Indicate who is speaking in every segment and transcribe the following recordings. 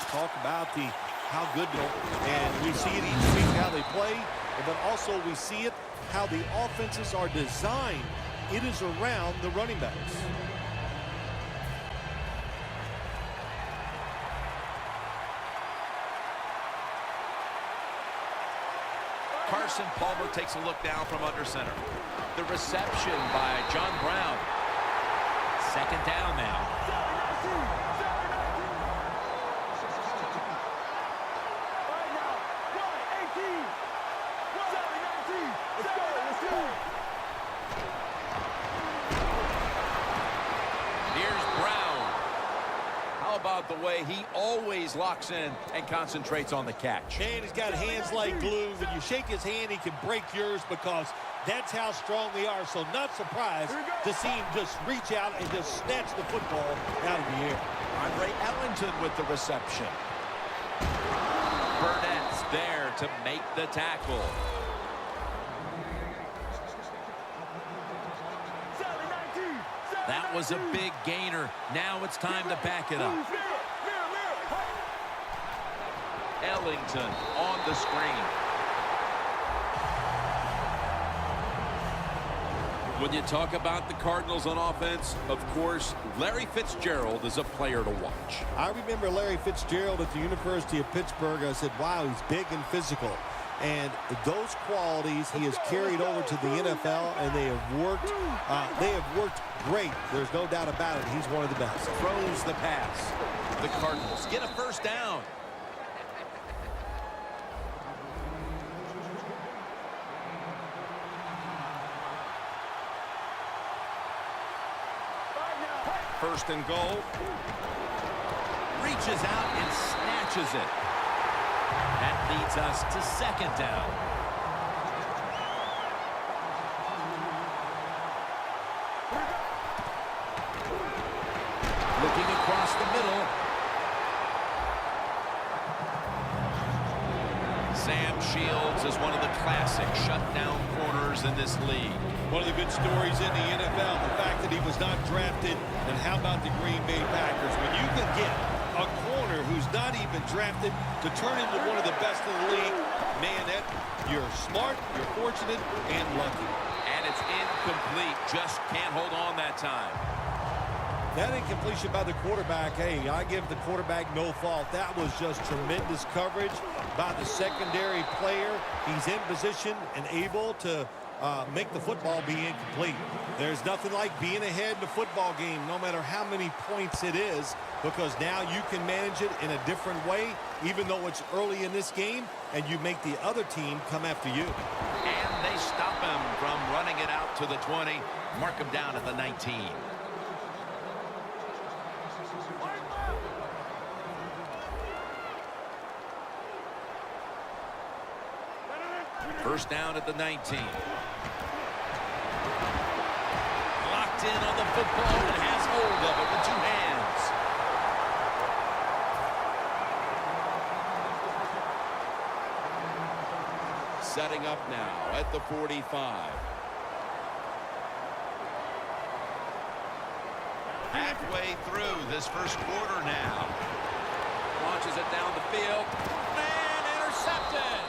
Speaker 1: talk about how good they are. And we see it each week how they play, but also we see it how the offenses are designed. It is around the running backs.
Speaker 2: Carson Palmer takes a look down from under center. The reception by John Brown. Second down now. About the way he always locks in and concentrates on the catch.
Speaker 1: And he's got hands like glue. When you shake his hand, he can break yours because that's how strong they are. So not surprised to see him just reach out and just snatch the football out of the air.
Speaker 2: Andre Ellington with the reception. Burnett's there to make the tackle. That was a big gainer. Now it's time to back it up. Ellington on the screen. When you talk about the Cardinals on offense, of course, Larry Fitzgerald is a player to watch.
Speaker 1: I remember Larry Fitzgerald at the University of Pittsburgh. I said, wow, he's big and physical. And those qualities he has carried over to the NFL, and they have worked great. There's no doubt about it. He's one of the best.
Speaker 2: Throws the pass. The Cardinals get a first down. First and goal. Reaches out and snatches it. That leads us to second down. Looking across the middle. Sam Shields is one of the classic shutdown corners in this league.
Speaker 1: One of the good stories in the NFL, the fact that he was not drafted. And how about the Green Bay Packers? When you can get a corner who's not even drafted to turn into one of the best in the league, man, you're smart, you're fortunate, and lucky.
Speaker 2: And it's incomplete. Just can't hold on that time.
Speaker 1: That incompletion by the quarterback, hey, I give the quarterback no fault. That was just tremendous coverage by the secondary player. He's in position and able to make the football be incomplete. There's nothing like being ahead in a football game, no matter how many points it is, because now you can manage it in a different way, even though it's early in this game, and you make the other team come after you.
Speaker 2: And they stop him from running it out to the 20, mark him down at the 19. First down at the 19. Locked in on the football and has hold of it with two hands. Setting up now at the 45. Halfway through this first quarter now. Launches it down the field. And intercepted.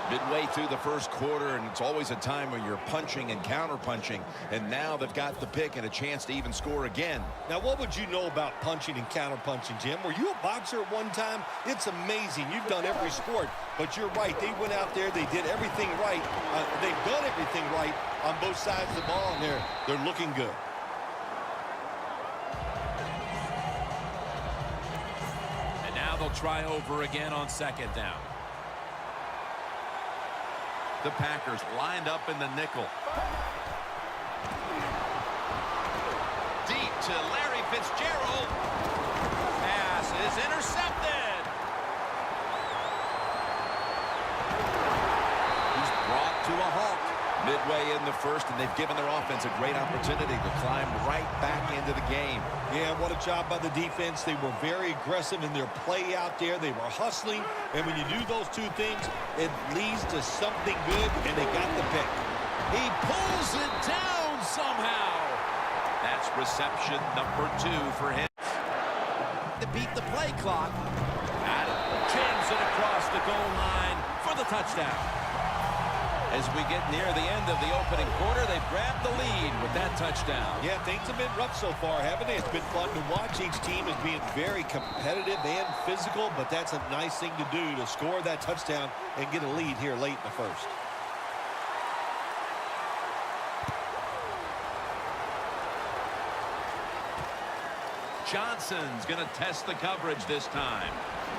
Speaker 2: Midway through the first quarter, and it's always a time where you're punching and counter-punching, and now they've got the pick and a chance to even score again.
Speaker 1: Now, what would you know about punching and counter-punching, Jim? Were you a boxer at one time? It's amazing. You've done every sport, but you're right. They went out there. They did everything right. They've done everything right on both sides of the ball, and they're looking good.
Speaker 2: And now they'll try over again on second down. The Packers lined up in the nickel. Deep to Larry Fitzgerald. Pass is intercepted. He's brought to a halt midway in the first, and they've given their offense a great opportunity to climb right back into the game.
Speaker 1: Yeah, what a job by the defense. They were very aggressive in their play out there. They were hustling, and when you do those two things, it leads to something good, and they got the pick.
Speaker 2: He pulls it down somehow. That's reception number 2 for him. To beat the play clock. the goal line for the touchdown. As we get near the end of the opening quarter, they've grabbed the lead with that touchdown.
Speaker 1: Yeah, things have been rough so far, haven't they? It's been fun to watch. Each team is being very competitive and physical, but that's a nice thing to do, to score that touchdown and get a lead here late in the first.
Speaker 2: Johnson's going to test the coverage this time.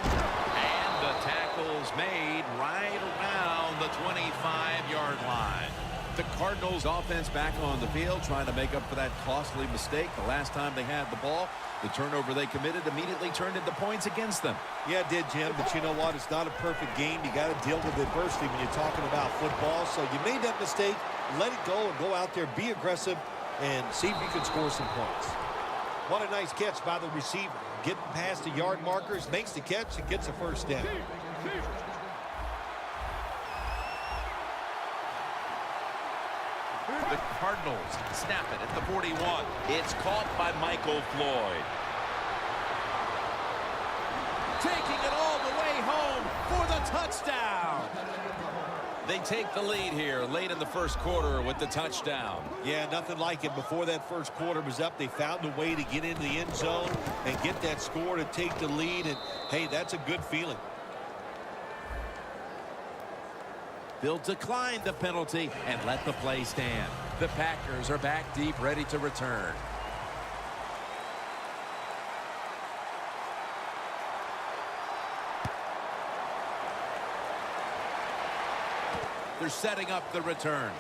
Speaker 2: And the tackle's made right around the 25-yard line. The Cardinals offense back on the field trying to make up for that costly mistake. The last time they had the ball, the turnover they committed immediately turned into points against them.
Speaker 1: Yeah, it did, Jim, but you know what? It's not a perfect game. You got to deal with adversity when you're talking about football. So you made that mistake, let it go, and go out there, be aggressive, and see if you can score some points. What a nice catch by the receiver. Getting past the yard markers, makes the catch, and gets a first down.
Speaker 2: The Cardinals snap it at the 41. It's caught by Michael Floyd. Taking it all the way home for the touchdown. They take the lead here late in the first quarter with the touchdown.
Speaker 1: Yeah, nothing like it. Before that first quarter was up, they found a way to get into the end zone and get that score to take the lead. And, hey, that's a good feeling.
Speaker 2: They'll decline the penalty and let the play stand. The Packers are back deep, ready to return. They're setting up the return.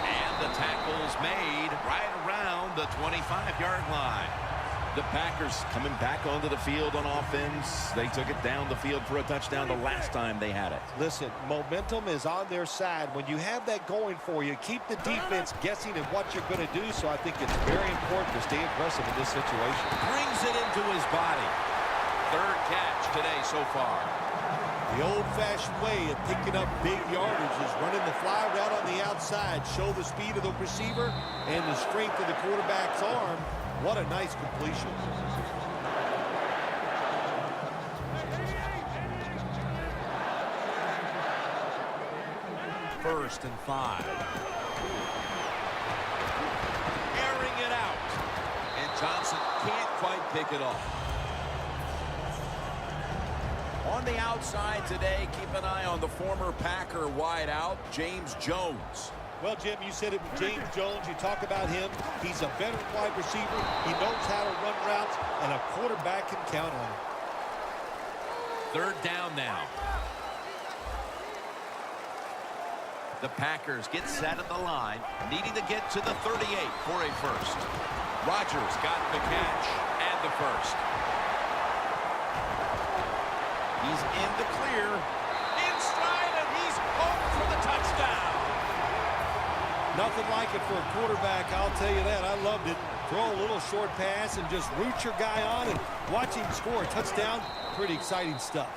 Speaker 2: And the tackle's made right around the 25-yard line. The Packers coming back onto the field on offense. They took it down the field for a touchdown the last time they had it.
Speaker 1: Listen, momentum is on their side. When you have that going for you, keep the defense guessing at what you're going to do. So I think it's very important to stay aggressive in this situation.
Speaker 2: Brings it into his body. Third catch today so far.
Speaker 1: The old-fashioned way of picking up big yardage is running the fly route on the outside. Show the speed of the receiver and the strength of the quarterback's arm. What a nice completion.
Speaker 2: First and 5. Airing it out. And Johnson can't quite pick it off. On the outside today, keep an eye on the former Packer wideout, James Jones.
Speaker 1: Well, Jim, you said it with James Jones. You talk about him. He's a veteran wide receiver. He knows how to run routes, and a quarterback can count on him.
Speaker 2: Third down now. The Packers get set at the line, needing to get to the 38 for a first. Rodgers got the catch and the first. He's in the clear. In stride, and he's home for the touchdown.
Speaker 1: Nothing like it for a quarterback, I'll tell you that. I loved it. Throw a little short pass and just root your guy on and watch him score a touchdown. Pretty exciting stuff.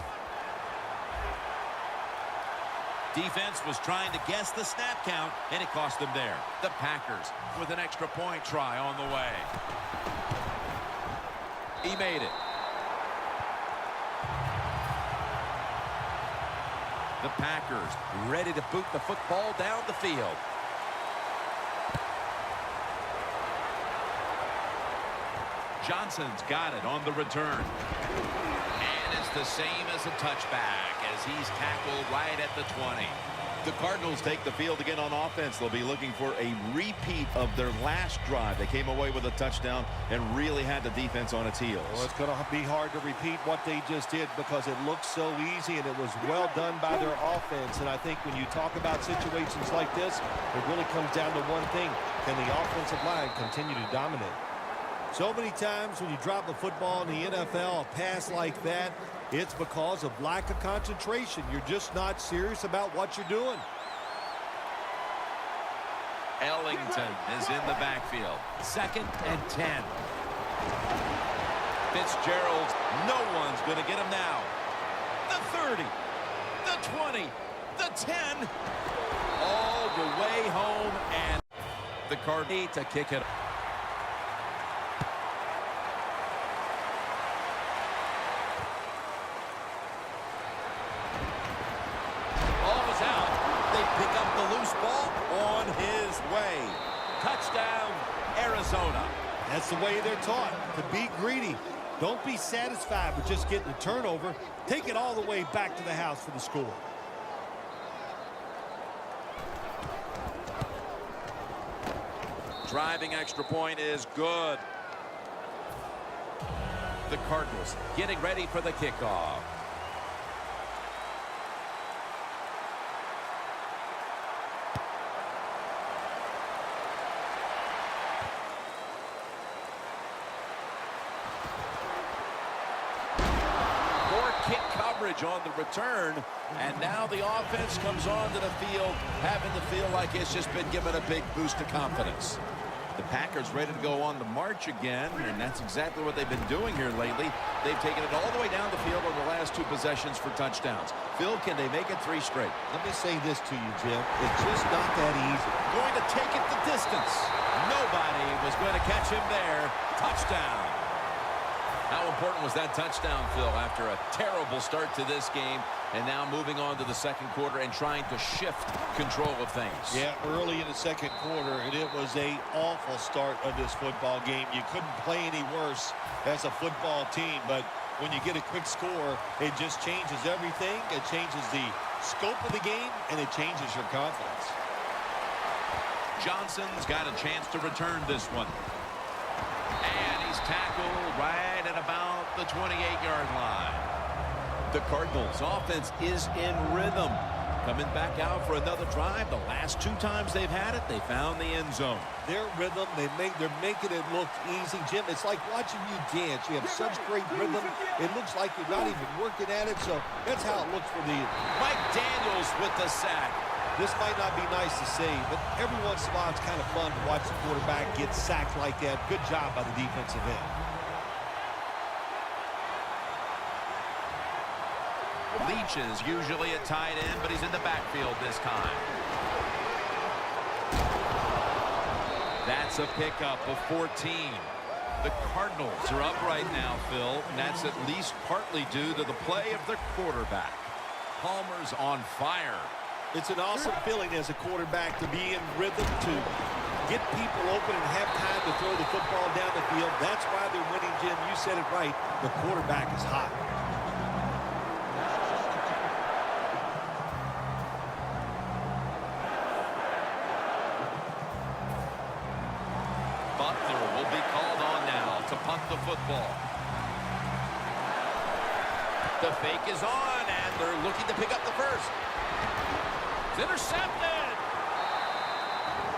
Speaker 2: Defense was trying to guess the snap count, and it cost them there. The Packers with an extra point try on the way. He made it. The Packers ready to boot the football down the field. Johnson's got it on the return. And it's the same as a touchback as he's tackled right at the 20. The Cardinals take the field again on offense. They'll be looking for a repeat of their last drive. They came away with a touchdown and really had the defense on its heels.
Speaker 1: Well, it's going to be hard to repeat what they just did because it looks so easy and it was well done by their offense. And I think when you talk about situations like this, it really comes down to one thing. Can the offensive line continue to dominate? So many times when you drop a football in the NFL, a pass like that, it's because of lack of concentration. You're just not serious about what you're doing.
Speaker 2: Ellington is in the backfield. 2nd and 10. Fitzgerald, no one's going to get him now. The 30, the 20, the 10. All the way home, and the Cardinals to kick it. Touchdown, Arizona.
Speaker 1: That's the way they're taught, to be greedy. Don't be satisfied with just getting a turnover. Take it all the way back to the house for the score.
Speaker 2: Driving extra point is good. The Cardinals getting ready for the kickoff. Kick coverage on the return, and now the offense comes onto the field having to feel like it's just been given a big boost of confidence. The Packers ready to go on the march again, and that's exactly what they've been doing here lately. They've taken it all the way down the field over the last 2 possessions for touchdowns. Phil, can they make it 3 straight?
Speaker 1: Let me say this to you, Jim. It's just not that easy.
Speaker 2: Going to take it the distance. Nobody was going to catch him there. Touchdown. How important was that touchdown, Phil, after a terrible start to this game and now moving on to the second quarter and trying to shift control of things?
Speaker 1: Yeah, early in the second quarter, and it was an awful start of this football game. You couldn't play any worse as a football team, but when you get a quick score, it just changes everything. It changes the scope of the game, and it changes your confidence.
Speaker 2: Johnson's got a chance to return this one. And he's tackled right at about the 28-yard line. The Cardinals' offense is in rhythm. Coming back out for another drive. The last 2 times they've had it, they found the end zone.
Speaker 1: Their rhythm, they're making it look easy, Jim. It's like watching you dance. You have such great rhythm. It looks like you're not even working at it, so that's how it looks for the...
Speaker 2: Mike Daniels with the sack.
Speaker 1: This might not be nice to say, but every once in a while it's kind of fun to watch the quarterback get sacked like that. Good job by the defensive end.
Speaker 2: Leach is usually at tight end, but he's in the backfield this time. That's a pickup of 14. The Cardinals are up right now, Phil, and that's at least partly due to the play of their quarterback. Palmer's on fire.
Speaker 1: It's an awesome feeling as a quarterback to be in rhythm, to get people open and have time to throw the football down the field. That's why they're winning, Jim. You said it right. The quarterback is hot.
Speaker 2: Butler will be called on now to punt the football. The fake is on, and they're looking to pick up the first. It's intercepted.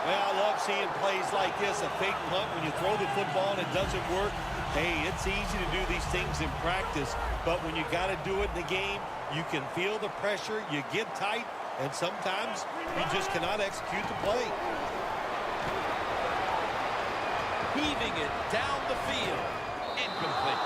Speaker 1: Well, I love seeing plays like this, a fake punt when you throw the football and it doesn't work. Hey, it's easy to do these things in practice, but when you got to do it in the game, you can feel the pressure, you get tight, and sometimes you just cannot execute the play.
Speaker 2: Heaving it down the field. Incomplete.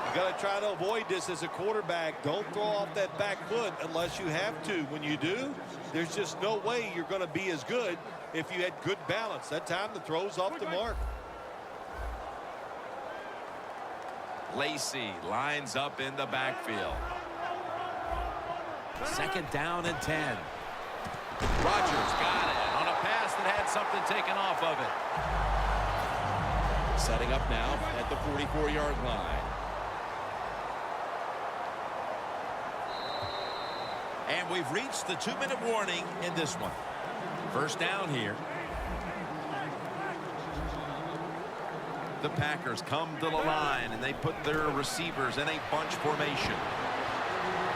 Speaker 1: You got to try to avoid this as a quarterback. Don't throw off that back foot unless you have to. When you do, there's just no way you're going to be as good if you had good balance. That time the throw's off the mark.
Speaker 2: Lacey lines up in the backfield. 2nd down and 10. Rodgers got it on a pass that had something taken off of it. Setting up now at the 44-yard line. And we've reached the 2-minute warning in this one. 1st down here. The Packers come to the line, and they put their receivers in a bunch formation.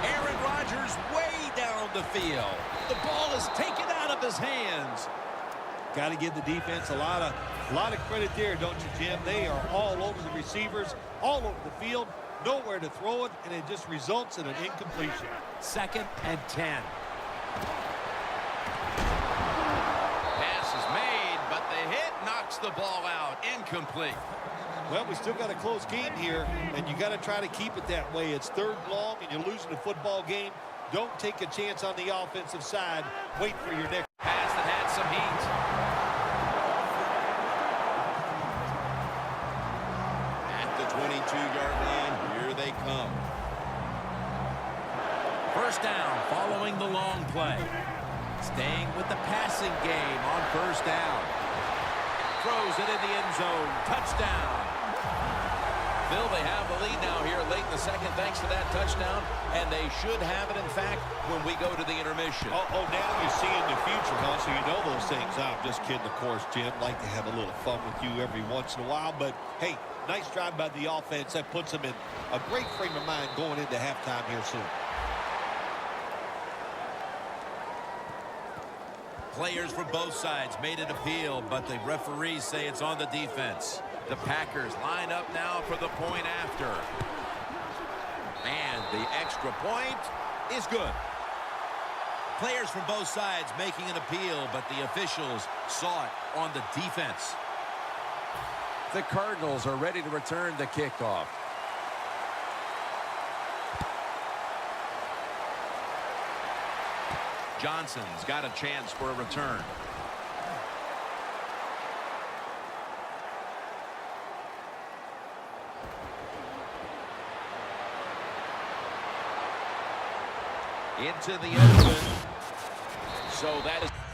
Speaker 2: Aaron Rodgers way down the field. The ball is taken out of his hands.
Speaker 1: Got to give the defense a lot of credit there, don't you, Jim? They are all over the receivers, all over the field, nowhere to throw it, and it just results in an incompletion.
Speaker 2: 2nd and 10. Pass is made, but the hit knocks the ball out. Incomplete.
Speaker 1: Well, we still got a close game here, and you got to try to keep it that way. It's 3rd and long, and you're losing a football game. Don't take a chance on the offensive side. Wait for your next
Speaker 2: pass that had some heat. At the 22-yard line, here they come. 1st down following the long play. Staying with the passing game on 1st down. throws it in the end zone. Touchdown. Bill, they have the lead now here late in the second thanks to that touchdown, and they should have it, in fact, when we go to the intermission.
Speaker 1: Now you see in the future, huh? So you know those things. I'm just kidding, of course, Jim. Like to have a little fun with you every once in a while. But, hey, nice drive by the offense. That puts them in a great frame of mind going into halftime here soon.
Speaker 2: Players from both sides made an appeal, but the referees say it's on the defense. The Packers line up now for the point after. And the extra point is good. Players from both sides making an appeal, but the officials saw it on the defense. The Cardinals are ready to return the kickoff. Johnson's got a chance for a return. Into the end zone. So that is...